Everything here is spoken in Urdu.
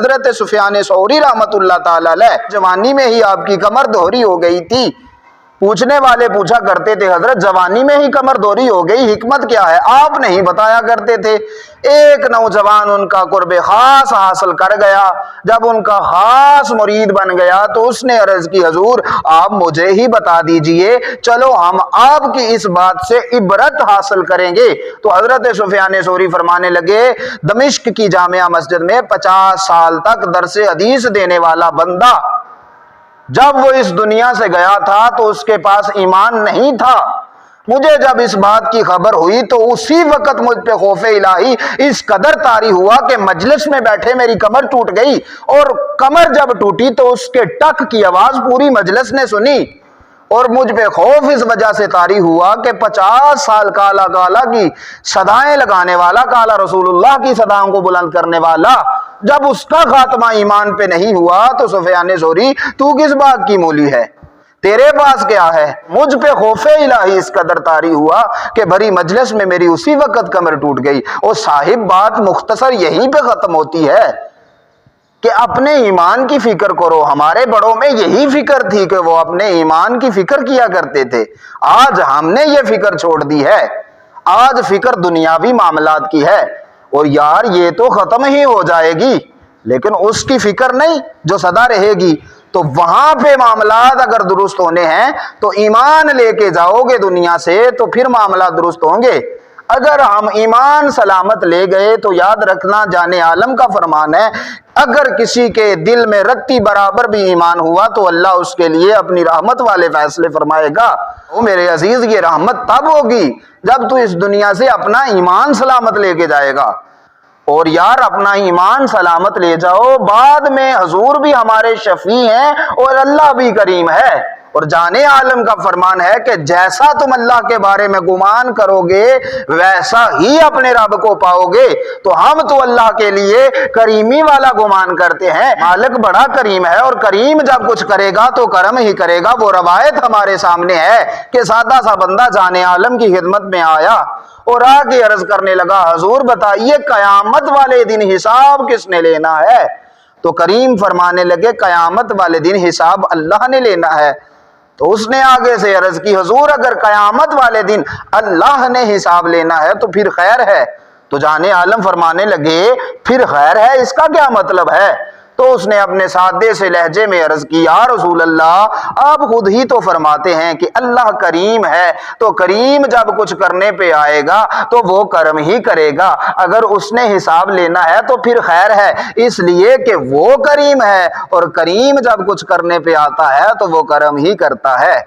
حضرت سفیان ثوری رحمۃ اللہ تعالی علیہ جوانی میں ہی آپ کی کمر دوہری ہو گئی تھی۔ پوچھنے والے پوچھا کرتے تھے حضرت جوانی میں ہی کمر دوہری ہو گئی، حکمت کیا ہے؟ آپ نہیں بتایا کرتے تھے۔ ایک نوجوان ان کا قرب خاص حاصل کر گیا، جب ان کا خاص مرید بن گیا تو اس نے عرض کی حضور آپ مجھے ہی بتا دیجئے، چلو ہم آپ کی اس بات سے عبرت حاصل کریں گے۔ تو حضرت سفیان ثوری فرمانے لگے دمشق کی جامعہ مسجد میں 50 سال تک درس حدیث دینے والا بندہ جب وہ اس دنیا سے گیا تھا تو اس کے پاس ایمان نہیں تھا۔ مجھے جب اس بات کی خبر ہوئی تو اسی وقت مجھ پہ خوف الہی اس قدر طاری ہوا کہ مجلس میں بیٹھے میری کمر ٹوٹ گئی، اور کمر جب ٹوٹی تو اس کے ٹک کی آواز پوری مجلس نے سنی، اور مجھ پہ خوف اس وجہ سے طاری ہوا کہ 50 سال کالا کالا کی صدائیں لگانے والا، کالا رسول اللہ کی صداؤں کو بلند کرنے والا، جب اس کا خاتمہ ایمان پہ نہیں ہوا تو سفیان ثوری تو کس بات کی مولی ہے؟ تیرے پاس کیا ہے؟ مجھ پہ خوف الہی اس قدر طاری ہوا کہ بھری مجلس میں میری اسی وقت کمر ٹوٹ گئی۔ اور صاحب بات مختصر یہیں پہ ختم ہوتی ہے کہ اپنے ایمان کی فکر کرو۔ ہمارے بڑوں میں یہی فکر تھی کہ وہ اپنے ایمان کی فکر کیا کرتے تھے۔ آج ہم نے یہ فکر چھوڑ دی ہے، آج فکر دنیاوی معاملات کی ہے، اور یار یہ تو ختم ہی ہو جائے گی لیکن اس کی فکر نہیں جو سدا رہے گی۔ تو وہاں پہ معاملات اگر درست ہونے ہیں تو ایمان لے کے جاؤ گے دنیا سے تو پھر معاملات درست ہوں گے۔ اگر ہم ایمان سلامت لے گئے تو یاد رکھنا جانے عالم کا فرمان ہے اگر کسی کے دل میں رتی برابر بھی ایمان ہوا تو اللہ اس کے لیے اپنی رحمت والے فیصلے فرمائے گا۔ او میرے عزیز یہ رحمت تب ہوگی جب تو اس دنیا سے اپنا ایمان سلامت لے کے جائے گا۔ اور یار اپنا ایمان سلامت لے جاؤ، بعد میں حضور بھی ہمارے شفیع ہیں اور اللہ بھی کریم ہے، اور جانے عالم کا فرمان ہے کہ جیسا تم اللہ کے بارے میں گمان کرو گے ویسا ہی اپنے رب کو پاؤ گے۔ تو ہم تو اللہ کے لیے کریمی والا گمان کرتے ہیں، مالک بڑا کریم ہے، اور کریم جب کچھ کرے گا تو کرم ہی کرے گا۔ وہ روایت ہمارے سامنے ہے کہ سادہ سا بندہ جانے عالم کی خدمت میں آیا اور آگے عرض کرنے لگا حضور بتائیے قیامت والے دن حساب کس نے لینا ہے؟ تو کریم فرمانے لگے قیامت والے دن حساب اللہ نے لینا ہے۔ تو اس نے آگے سے عرض کی حضور اگر قیامت والے دن اللہ نے حساب لینا ہے تو پھر خیر ہے۔ تو جانے عالم فرمانے لگے پھر خیر ہے اس کا کیا مطلب ہے؟ تو اس نے اپنے سادے سے لہجے میں عرض کی یا رسول اللہ آپ خود ہی تو فرماتے ہیں کہ اللہ کریم ہے، تو کریم جب کچھ کرنے پہ آئے گا تو وہ کرم ہی کرے گا، اگر اس نے حساب لینا ہے تو پھر خیر ہے، اس لیے کہ وہ کریم ہے، اور کریم جب کچھ کرنے پہ آتا ہے تو وہ کرم ہی کرتا ہے۔